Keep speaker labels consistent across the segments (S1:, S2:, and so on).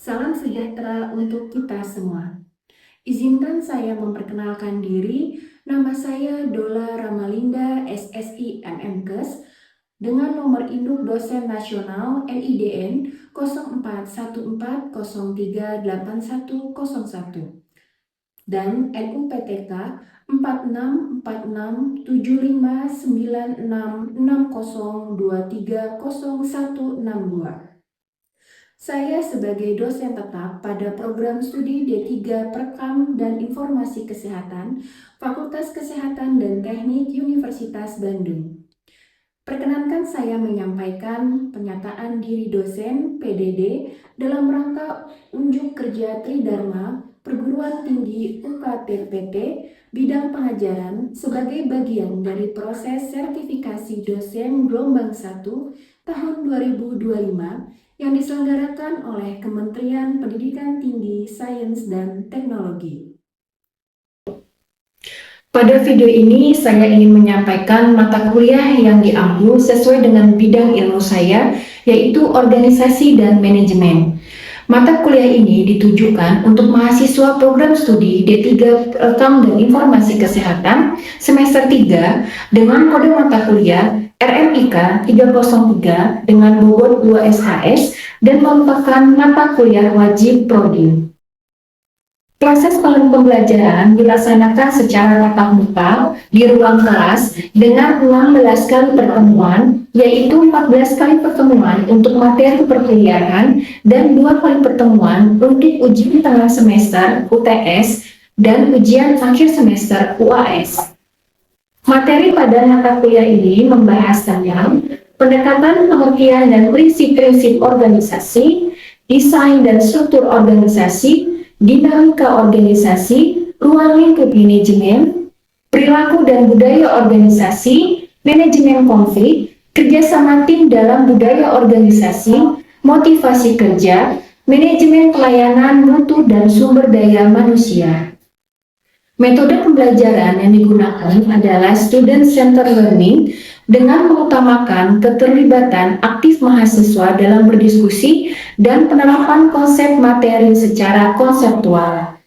S1: Salam sejahtera untuk kita semua. Izinkan saya memperkenalkan diri. Nama saya Dola Ramalinda, SSI MMKes, dengan nomor induk dosen nasional NIDN 0414038101 dan NUPTK 46467960230162. Saya sebagai dosen tetap pada program studi D3 Perekam dan Informasi Kesehatan, Fakultas Kesehatan dan Teknik Universitas Bandung. Perkenankan saya menyampaikan pernyataan diri dosen PDD dalam rangka unjuk kerja Tridharma Perguruan Tinggi UKTPT bidang pengajaran sebagai bagian dari proses sertifikasi dosen gelombang 1 tahun 2025 yang diselenggarakan oleh Kementerian Pendidikan Tinggi, Sains, dan Teknologi. Pada video ini saya ingin menyampaikan mata kuliah yang diambil sesuai dengan bidang ilmu saya, yaitu organisasi dan manajemen. Mata kuliah ini ditujukan untuk mahasiswa program studi D3 Rekam dan Informasi Kesehatan semester 3 dengan kode mata kuliah RMIK 303 dengan bobot 2 SKS dan merupakan mata kuliah wajib prodi. Proses pembelajaran dilaksanakan secara tatap muka di ruang kelas dengan 16 kali pertemuan, yaitu 14 kali pertemuan untuk materi perkuliahan dan 2 kali pertemuan untuk ujian tengah semester UTS dan ujian akhir semester UAS. Materi pada mata kuliah ini membahas tentang pendekatan pengertian dan prinsip-prinsip organisasi, desain dan struktur organisasi, dinamika organisasi, ruang lingkup manajemen, perilaku dan budaya organisasi, manajemen konflik, kerjasama tim dalam budaya organisasi, motivasi kerja, manajemen pelayanan mutu dan sumber daya manusia. Metode pembelajaran yang digunakan adalah student-centered learning dengan mengutamakan keterlibatan aktif mahasiswa dalam berdiskusi dan penerapan konsep materi secara konseptual.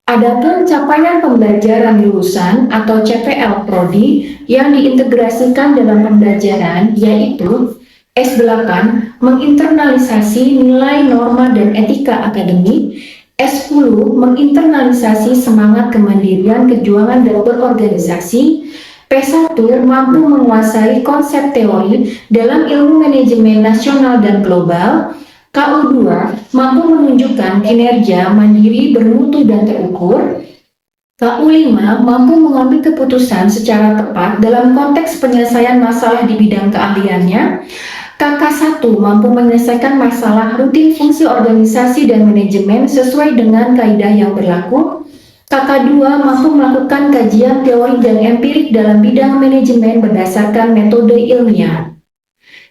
S1: Adapun capaian pembelajaran lulusan atau CPL Prodi yang diintegrasikan dalam pembelajaran yaitu S8 menginternalisasi nilai norma dan etika akademik, S10 menginternalisasi semangat kemandirian kejuangan dan berorganisasi, P1 mampu menguasai konsep teori dalam ilmu manajemen nasional dan global, KU2 mampu menunjukkan kinerja mandiri bermutu dan terukur, KU5 mampu mengambil keputusan secara tepat dalam konteks penyelesaian masalah di bidang keahliannya, KK1 mampu menyelesaikan masalah rutin fungsi organisasi dan manajemen sesuai dengan kaidah yang berlaku, KK2 mampu melakukan kajian teori dan empirik dalam bidang manajemen berdasarkan metode ilmiah.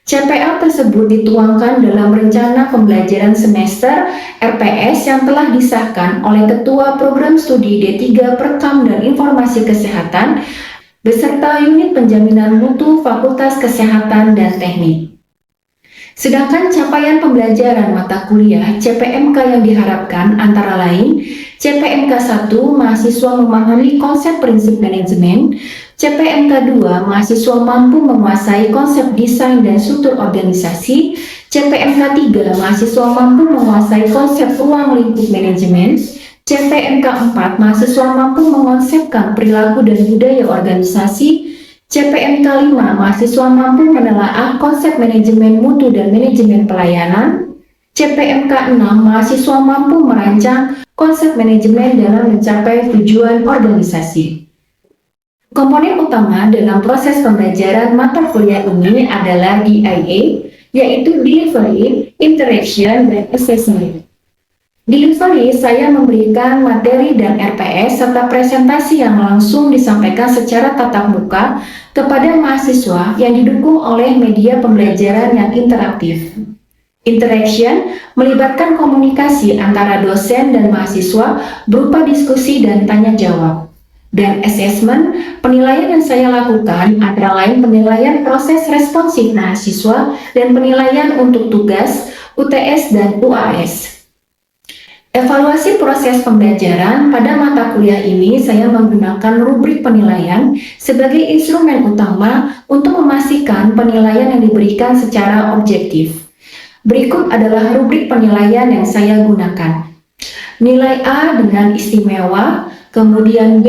S1: CPL tersebut dituangkan dalam rencana pembelajaran semester RPS yang telah disahkan oleh Ketua Program Studi D3 Perekam dan Informasi Kesehatan beserta unit penjaminan mutu Fakultas Kesehatan dan Teknik. Sedangkan capaian pembelajaran mata kuliah CPMK yang diharapkan antara lain CPMK 1 mahasiswa memahami konsep prinsip manajemen, CPMK 2 mahasiswa mampu menguasai konsep desain dan struktur organisasi, CPMK 3 mahasiswa mampu menguasai konsep ruang lingkup manajemen, CPMK 4 mahasiswa mampu mengonsepkan perilaku dan budaya organisasi, CPMK 5 mahasiswa mampu menelaah konsep manajemen mutu dan manajemen pelayanan, CPMK 6 mahasiswa mampu merancang konsep manajemen dalam mencapai tujuan organisasi. Komponen utama dalam proses pembelajaran mata kuliah ini adalah DIA, yaitu Delivery, Interaction, dan Assessment. Delivery, saya memberikan materi dan RPS serta presentasi yang langsung disampaikan secara tatap muka kepada mahasiswa yang didukung oleh media pembelajaran yang interaktif. Interaction melibatkan komunikasi antara dosen dan mahasiswa berupa diskusi dan tanya jawab. Dan assessment, penilaian yang saya lakukan antara lain penilaian proses responsif mahasiswa dan penilaian untuk tugas, UTS, dan UAS. Evaluasi proses pembelajaran pada mata kuliah ini saya menggunakan rubrik penilaian sebagai instrumen utama untuk memastikan penilaian yang diberikan secara objektif. Berikut adalah rubrik penilaian yang saya gunakan. Nilai A dengan istimewa, kemudian B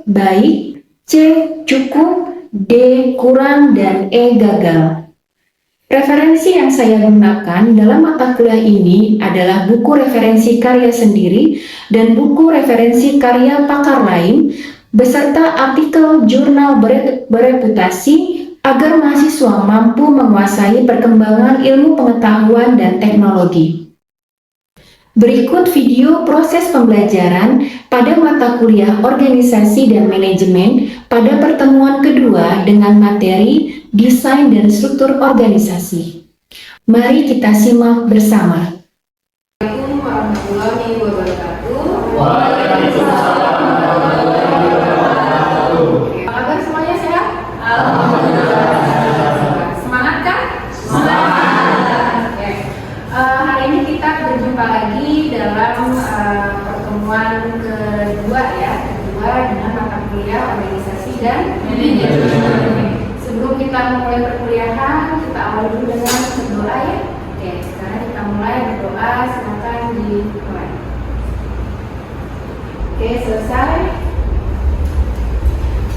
S1: baik, C cukup, D kurang, dan E gagal. Referensi yang saya gunakan dalam mata kuliah ini adalah buku referensi karya sendiri dan buku referensi karya pakar lain, beserta artikel jurnal bereputasi agar mahasiswa mampu menguasai perkembangan ilmu pengetahuan dan teknologi. Berikut video proses pembelajaran pada mata kuliah organisasi dan manajemen pada pertemuan kedua dengan materi desain dan struktur organisasi. Mari kita simak bersama.
S2: Assalamualaikum warahmatullahi wabarakatuh.
S3: Waalaikumsalam warahmatullahi wabarakatuh.
S2: Apa kabar semuanya, sehat?
S3: Alhamdulillah.
S2: Semangat kan?
S3: Semangat.
S2: Oke. Hari ini kita berjumpa lagi dalam pertemuan kedua dengan mata kuliah organisasi dan manajemen. Sebelum kita mulai perkuliahan, kita awali dulu dengan berdoa ya. Oke, sekarang kita mulai berdoa, silakan dimulai. Oke, selesai.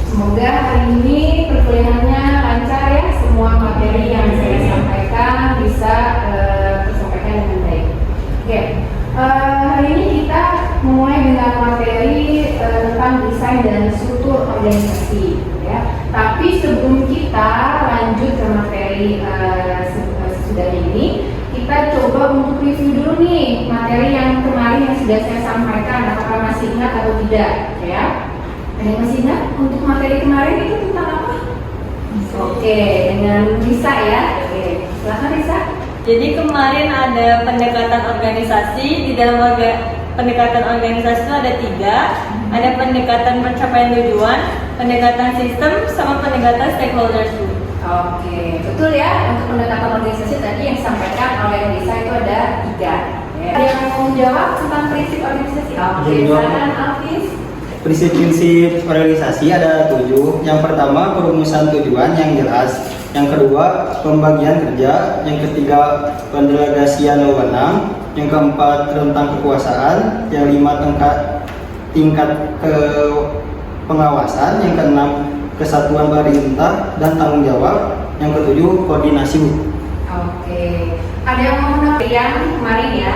S2: Semoga hari ini perkuliahannya lancar ya. Semua materi yang saya sampaikan bisa tersampaikan dengan baik. Oke, hari ini kita memulai dengan materi tentang desain dan struktur organisasi. Ya. Tapi sebelum kita lanjut ke materi sesudah ini, kita coba untuk review dulu nih materi yang kemarin yang sudah saya sampaikan. Apakah masih ingat atau tidak? Ya, ada yang masih ingat untuk materi kemarin itu tentang apa? Oke, dengan Risa ya. Oke, silakan Risa.
S4: Jadi kemarin ada pendekatan organisasi. Di dalam pendekatan organisasi itu ada 3. Ada pendekatan pencapaian tujuan, pendekatan sistem, sama pendekatan stakeholders.
S2: Oke, betul ya. Untuk pendekatan organisasi tadi yang disampaikan oleh Risa itu ada 3. Ya. Ada yang mau menjawab tentang prinsip organisasi? Oke, silakan Alvis.
S3: Prinsip-prinsip organisasi ada 7. Yang pertama, perumusan tujuan yang jelas. Yang kedua, pembagian kerja. Yang ketiga, pendelegasian wewenang. Yang keempat, tentang kekuasaan. Yang 5, tingkat pengawasan. Yang keenam, kesatuan perintah dan tanggung jawab. Yang ketujuh, koordinasi.
S2: Oke, ada yang mau menambah yang kemarin ya?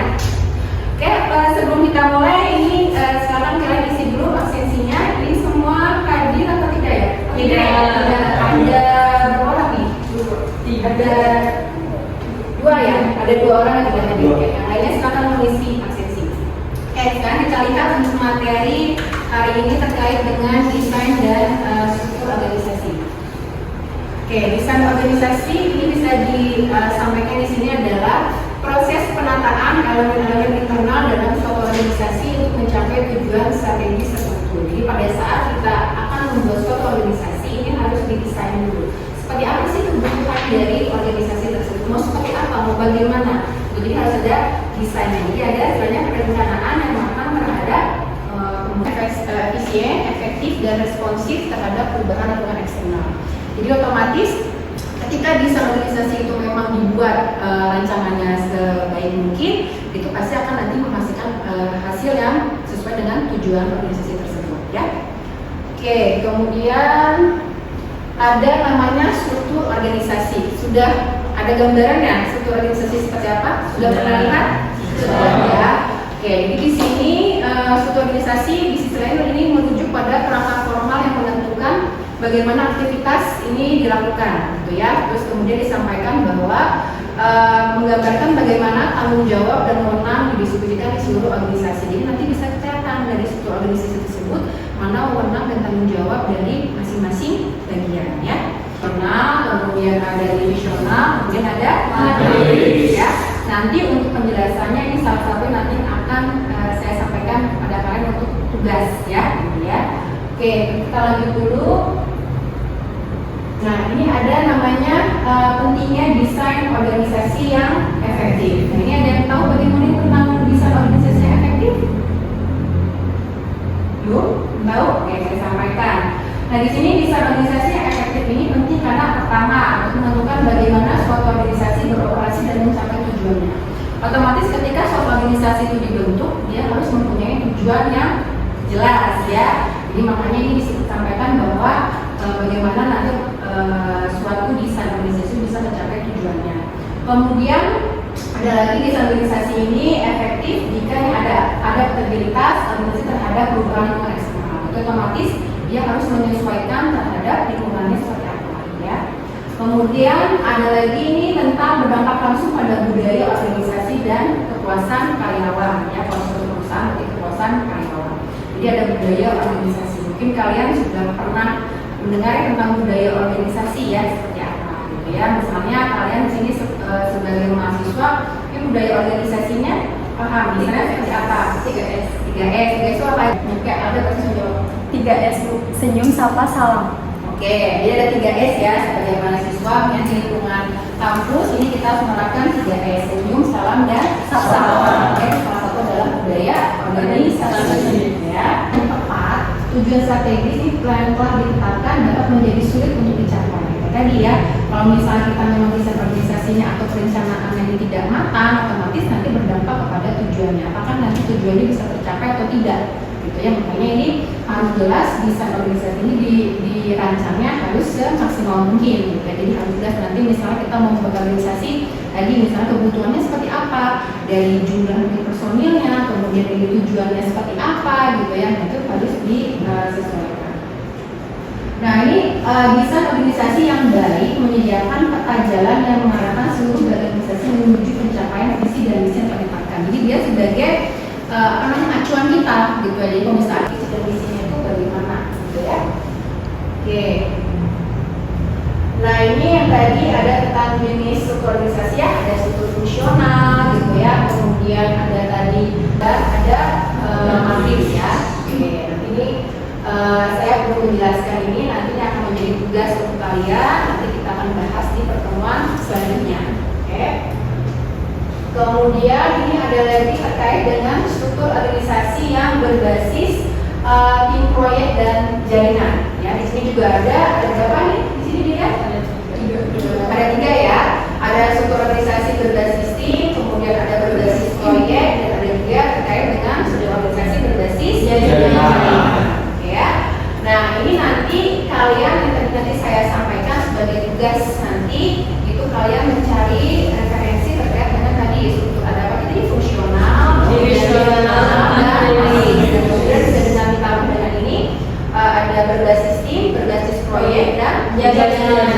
S2: Oke, sebelum kita mulai ini sekarang kalian isi dulu absensinya. Ini semua hadir atau tidak ya?
S4: Tidak.
S2: Ada berapa orang nih? Ada 2 ya? Ada 2 orang yang tidak hadir. Oke, yang lainnya silakan mengisi absensi. Oke, sekarang kita lihat untuk materi hari ini terkait dengan desain dan struktur organisasi. Oke, desain organisasi ini bisa disampaikan di sini adalah proses penataan elemen-elemen internal dalam suatu organisasi untuk mencapai tujuan strategis tertentu. Jadi pada saat kita akan membuat suatu organisasi ini harus didesain dulu. Seperti apa sih kebutuhan dari organisasi tersebut? Mau seperti apa? Mau bagaimana? Jadi harus ada desainnya. Jadi ada sebenarnya perencanaan yang matang terhadap efisien, efektif, dan responsif terhadap perubahan lingkungan eksternal. Jadi otomatis ketika desain organisasi itu memang dibuat rancangannya sebaik mungkin, itu pasti akan nanti menghasilkan hasil yang sesuai dengan tujuan organisasi tersebut ya. Oke, kemudian ada namanya struktur organisasi. Sudah ada gambarannya struktur organisasi seperti apa? Sudah pernah lihat? Sudah ya. Oke, jadi di sini struktur organisasi di sisi lain ini merujuk pada kerangka formal yang menentukan bagaimana aktivitas ini dilakukan, gitu ya. Terus kemudian disampaikan bahwa menggambarkan bagaimana tanggung jawab dan wewenang didistribusikan di seluruh organisasi. Jadi nanti bisa kelihatan dari struktur organisasi tersebut mana wewenang dan tanggung jawab dari masing-masing bagian, ya. Kemudian ada divisional, kemudian ada materi, ya. Nanti untuk penjelasannya ini salah satu nanti akan saya sampaikan kepada kalian untuk tugas, ya, gitu ya. Oke, kita lanjut dulu. Nah, ini ada namanya pentingnya desain organisasi yang efektif. Nah, ini ada yang tahu bagaimana tentang desain organisasi yang efektif? Nah, di sini desain organisasi yang efektif ini penting karena pertama untuk menentukan bagaimana suatu organisasi beroperasi dan mencapai tujuannya. Otomatis ketika suatu organisasi itu dibentuk, dia harus mempunyai tujuan yang jelas ya. Jadi makanya ini disampaikan bahwa bagaimana nanti suatu desain organisasi bisa mencapai tujuannya. Kemudian ada lagi desain organisasi ini efektif jika ada adaptabilitas organisasi terhadap perubahan lingkungan eksternal. Itu otomatis dia harus menyesuaikan terhadap lingkungannya seperti apa ya. Kemudian ada lagi ini tentang berdampak langsung pada budaya organisasi dan kepuasan karyawan ya. Kalau suatu perusahaan berarti kepuasan karyawan. Jadi ada budaya organisasi. Mungkin kalian sudah pernah mendengar tentang budaya organisasi ya seperti apa gitu ya. Misalnya kalian di sini sebagai mahasiswa, ini budaya organisasinya paham. Misalnya seperti apa? 3S. 3S itu apa? Kayak ada bahasa
S5: 3S, senyum, sapa, salam.
S2: Oke, jadi ada 3S ya sebagai mahasiswa yang di lingkungan kampus ini kita harus menerapkan 3S, senyum, salam, dan sapa. Oke, salah satu adalah budaya organisasi ya. Yang keempat, tujuan strategis ini telah ditetapkan dapat menjadi sulit untuk dicapai. Tadi ya, kalau misalnya kita memang desain organisasinya atau perencanaan yang tidak matang, otomatis nanti berdampak kepada tujuannya. Apakah nanti tujuannya bisa tercapai atau tidak? Gitu ya, makanya ini harus jelas desain organisasi ini dirancangnya harus semaksimal mungkin gitu ya. Jadi harus jelas nanti misalnya kita mau membuat organisasi tadi misalnya kebutuhannya seperti apa, dari jumlah personilnya, kemudian dari tujuannya seperti apa gitu ya, itu harus disesuaikan. Nah ini desain organisasi yang baik menyediakan peta jalan yang mengarahkan seluruh organisasi menuju pencapaian visi dan misi yang telah ditetapkan. Jadi dia sebagai acuan kita gitu ya. Jadi kalau misalnya visi dan misinya itu bagaimana gitu ya. Oke. Nah ini yang tadi ada tentang jenis struktur organisasi ya, ada struktur fungsional gitu ya, kemudian ada tadi ada matrix ya. Oke, nanti ini saya belum menjelaskan ini, nantinya akan menjadi tugas untuk kalian, nanti kita akan bahas di pertemuan selanjutnya. Oke. Kemudian ini ada lagi terkait dengan struktur organisasi yang berbasis tim proyek dan jaringan. Ya, di sini juga ada berapa nih? Di sini dilihat ada 3 ya. Ada struktur organisasi berbasis tim, kemudian ada berbasis proyek, dan ada juga terkait dengan struktur organisasi berbasis jaringan. Ya. Nah ini nanti kalian yang tadi saya sampaikan sebagai tugas nanti itu kalian mencari referensi terkait dengan tadi struktur ada apa tadi fungsional, dan kemudian bisa ditambah dengan ini ada berbasis tim, berbasis proyek dan jaringan.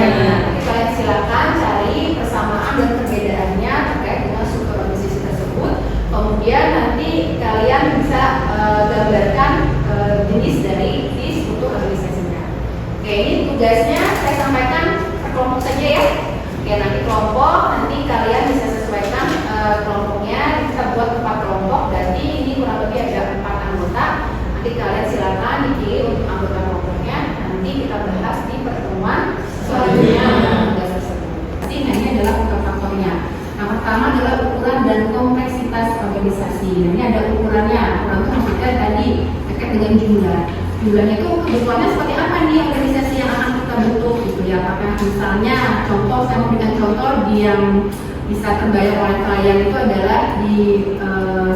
S2: Kalian silakan cari persamaan dan perbedaannya terkait dengan struktur organisasi tersebut. Kemudian nanti kalian bisa gambarkan jenis dari struktur organisasinya. Oke, ini tugasnya saya sampaikan per kelompok saja ya. Oke, nanti kelompok, nanti kalian bisa sesuaikan kelompoknya. Kita buat 4 kelompok, berarti ini kurang lebih ada 4 anggota. Nanti kalian silakan dipilih untuk anggota kelompoknya. Nanti kita bahas di pertemuan selanjutnya tugas tersebut. Nanti ini adalah faktor-faktornya. Yang pertama adalah ukuran dan kompleksitas organisasi. Nah, ini ada ukurannya. Ukuran itu maksudnya tadi terkait dengan jumlah. Jumlahnya itu kebutuhannya seperti apa nih organisasi yang akan kita bentuk gitu ya. Apakah misalnya contoh, saya mau berikan contoh yang bisa terbayang oleh kalian itu adalah di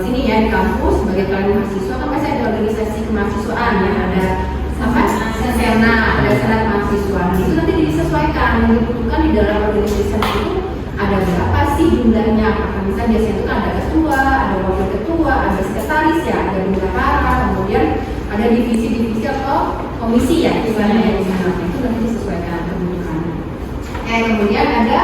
S2: sini ya di kampus sebagai kalian mahasiswa kan pasti ada organisasi kemahasiswaan ya, ada apa sesena, ada senat mahasiswa. Nah, itu nanti disesuaikan yang dibutuhkan di dalam organisasi itu ada berapa sih jumlahnya. Apakah misalnya biasanya itu kan ada ketua, ada wakil ketua, ada sekretaris ya, ada bendahara, kemudian ada divisi-divisi atau komisi ya misalnya di sana. Itu nanti disesuaikan kebutuhannya. Kemudian ada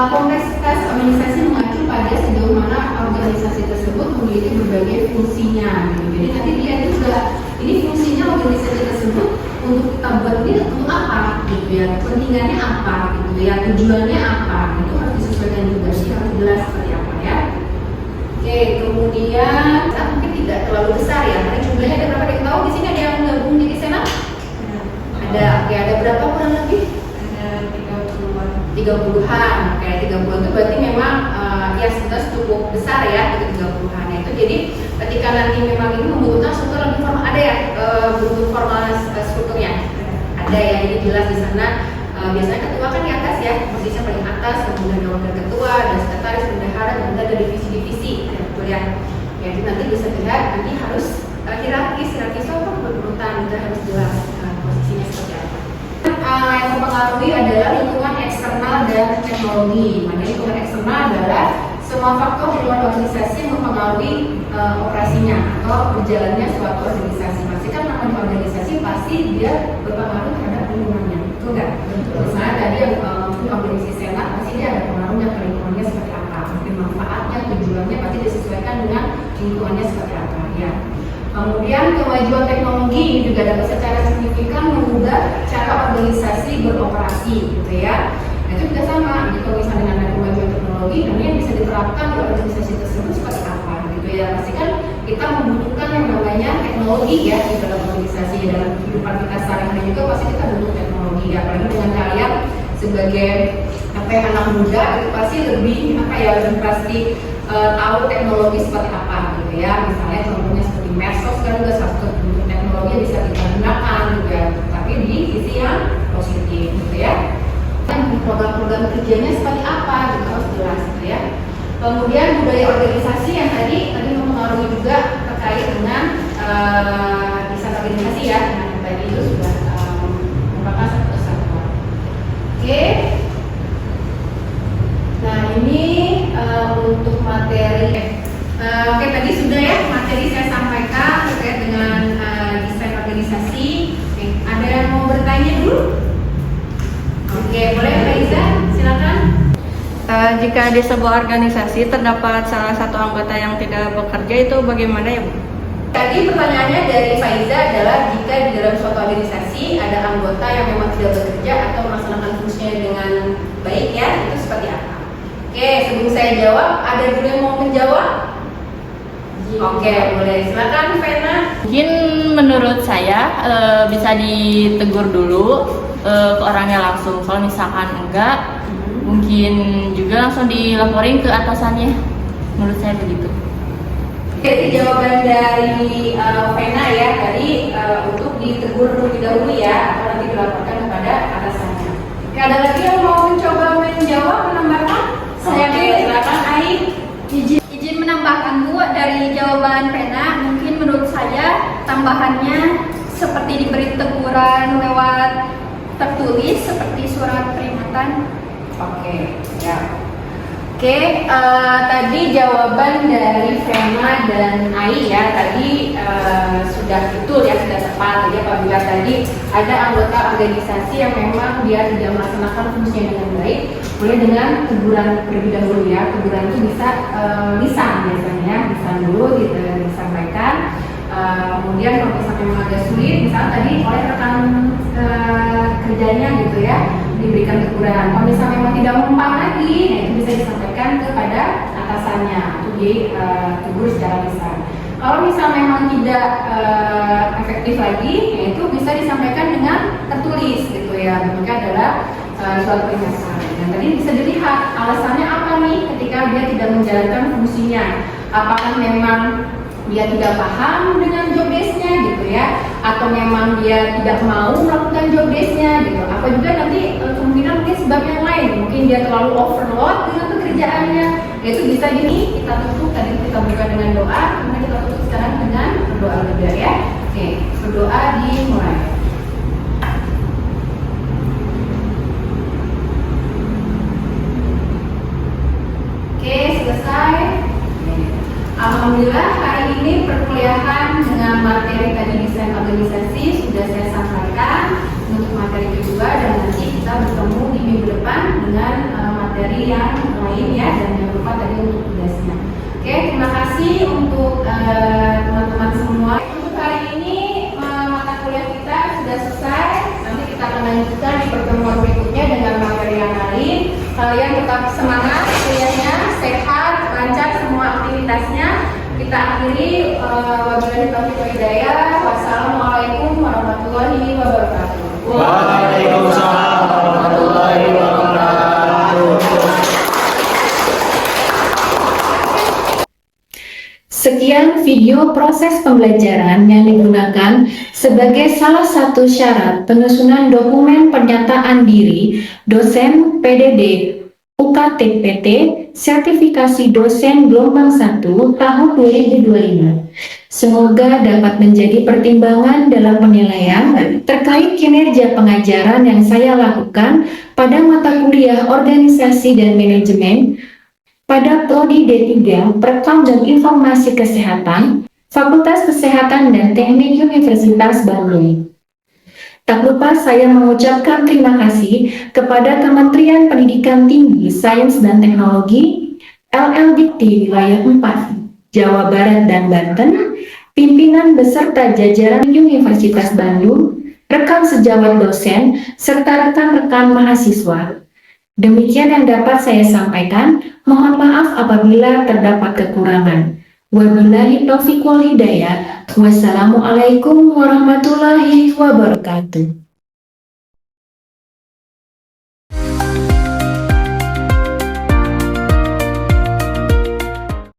S2: kompleksitas organisasi mengacu pada sejauh mana organisasi tersebut memiliki berbagai fungsinya. Gitu. Jadi nanti dia juga ini fungsinya organisasi tersebut untuk kita buat ini untuk apa, gitu ya, kepentingannya apa, gitu ya, tujuannya apa, itu harus disesuaikan juga sih, harus jelas seperti apa ya. Oke, kemudian mungkin tidak terlalu besar ya, karena jumlahnya ada berapa yang tahu di sini ada yang gabung di sana? Ada, oke, ada berapa kurang lebih? 30-an, kayak 30-an itu berarti memang ya sebenarnya cukup besar ya itu 30-an itu. Jadi ketika nanti memang ini membutuhkan struktur lebih formal, ada ya bentuk formal strukturnya. ada ya, jadi jelas di sana. Biasanya ketua kan di atas ya, posisinya paling atas, kemudian ada wakil ketua, dan sekretaris, bendahara, dan kemudian ada divisi-divisi ya, betul ya. Ya, itu nanti bisa dilihat, nanti harus hierarkis apa berurutan, itu harus jelas posisinya seperti apa. Yang mempengaruhi adalah lingkungan eksternal dan teknologi. Mana lingkungan eksternal adalah semua faktor di luar organisasi yang mempengaruhi operasinya atau berjalannya suatu organisasi. Pasti kan namanya organisasi pasti dia berpengaruh terhadap lingkungannya, betul nggak? Misalnya tadi yang mungkin organisasi senat pasti dia ada pengaruhnya ke lingkungannya seperti apa, mungkin manfaatnya, tujuannya pasti disesuaikan dengan lingkungannya seperti apa ya. Kemudian kemajuan teknologi ini juga dapat secara signifikan mengubah cara organisasi beroperasi gitu ya. Nah, itu juga sama, jadi kalau misalnya dengan ada kemajuan teknologi, nanti yang bisa diterapkan di organisasi tersebut seperti apa gitu ya. Pasti kan kita membutuhkan yang namanya teknologi ya di dalam organisasi, dalam kehidupan kita sehari-hari juga pasti kita butuh teknologi ya. Apalagi dengan kalian sebagai anak muda itu pasti lebih lebih pasti tahu teknologi seperti apa gitu ya. Misalnya contohnya seperti medsos kan juga satu bentuk teknologi yang bisa kita gunakan juga, tapi di sisi yang positif gitu ya. Dan program-program kerjanya seperti apa gitu harus jelas gitu ya. Kemudian budaya organisasi yang tadi mempengaruhi juga terkait dengan desain organisasi ya. Nah, tadi itu sudah merupakan satu kesatuan. Oke. Nah, ini untuk materi. Oke, tadi sudah ya materi saya sampaikan terkait dengan desain organisasi. Oke, ada yang mau bertanya dulu? Oke, boleh Mbak Iza, silakan.
S5: Jika di sebuah organisasi terdapat salah satu anggota yang tidak bekerja, itu bagaimana ya Bu?
S2: Tadi pertanyaannya dari Faiza adalah jika di dalam suatu organisasi ada anggota yang memang tidak bekerja atau melaksanakan fungsinya dengan baik ya, itu seperti apa? Oke, sebelum saya jawab, ada dulu yang mau menjawab? Oke, boleh. Silakan Vena.
S5: Mungkin menurut saya bisa ditegur dulu ke orangnya langsung. Kalau misalkan enggak, mungkin juga langsung dilaporin ke atasannya. Menurut saya begitu.
S2: Jadi jawaban dari Vena ya tadi untuk ditegur terlebih dahulu ya, atau nanti dilaporkan kepada atasannya. Oke, ada lagi yang mau mencoba menjawab, menambahkan? Saya silakan Ai.
S5: Izin menambahkan Bu, dari jawaban Vena, mungkin menurut saya tambahannya seperti diberi teguran lewat tertulis seperti surat peringatan.
S2: Oke, ya. Oke, tadi jawaban dari Vena dan Ai ya tadi sudah betul ya, sudah tepat. Jadi apabila tadi ada anggota organisasi yang memang dia tidak melaksanakan fungsinya dengan baik, boleh dengan teguran terlebih dahulu ya. Teguran itu bisa lisan biasanya, lisan dulu disampaikan. Kemudian kalau misalnya memang agak sulit, misalnya tadi oleh rekan kerjanya gitu ya, diberikan teguran. Kalau misalnya memang tidak mempan lagi, nah itu bisa disampaikan kepada atasannya untuk ditegur secara lisan. Kalau misalnya memang tidak efektif lagi, ya itu bisa disampaikan dengan tertulis gitu ya. Bentuknya adalah surat peringatan. Dan tadi bisa dilihat alasannya apa nih ketika dia tidak menjalankan fungsinya. Apakah memang dia tidak paham dengan job desk-nya gitu ya, atau memang dia tidak mau melakukan job desk-nya gitu, apa juga nanti kemungkinan mungkin sebab yang lain, mungkin dia terlalu overload dengan pekerjaannya, itu bisa gini, kita tutup, tadi kita buka dengan doa, kemudian kita tutup sekarang dengan berdoa juga ya. Oke, berdoa dimulai. Oke, selesai. Alhamdulillah hari ini perkuliahan dengan materi tadi desain organisasi sudah saya sampaikan untuk materi kedua, dan nanti kita bertemu di minggu depan dengan materi yang lain ya, dan yang lupa tadi untuk tugasnya. Oke, terima kasih untuk teman-teman semua. Untuk hari ini mata kuliah kita sudah selesai. Nanti kita akan lanjutkan di pertemuan berikutnya dengan materi yang lain. Kalian tetap semangat kuliahnya, sehat, lancar semua aktivitasnya. Kita akhiri wabillahi taufiq wal hidayah. Wassalamualaikum warahmatullahi wabarakatuh.
S3: Waalaikumsalam warahmatullahi wabarakatuh.
S1: Sekian video proses pembelajaran yang digunakan sebagai salah satu syarat penyusunan dokumen pernyataan diri dosen PDD UKTPT sertifikasi dosen gelombang 1 tahun 2025. Semoga dapat menjadi pertimbangan dalam penilaian terkait kinerja pengajaran yang saya lakukan pada mata kuliah Organisasi dan Manajemen pada Prodi D3 Perekam dan Informasi Kesehatan, Fakultas Kesehatan dan Teknik Universitas Bandung. Tak lupa saya mengucapkan terima kasih kepada Kementerian Pendidikan Tinggi, Sains dan Teknologi, LLDikti Wilayah 4, Jawa Barat dan Banten, pimpinan beserta jajaran Universitas Bandung, rekan sejawat dosen, serta rekan-rekan mahasiswa. Demikian yang dapat saya sampaikan. Mohon maaf apabila terdapat kekurangan. Wabillahi taufiq wal hidayah. Wassalamualaikum warahmatullahi wabarakatuh.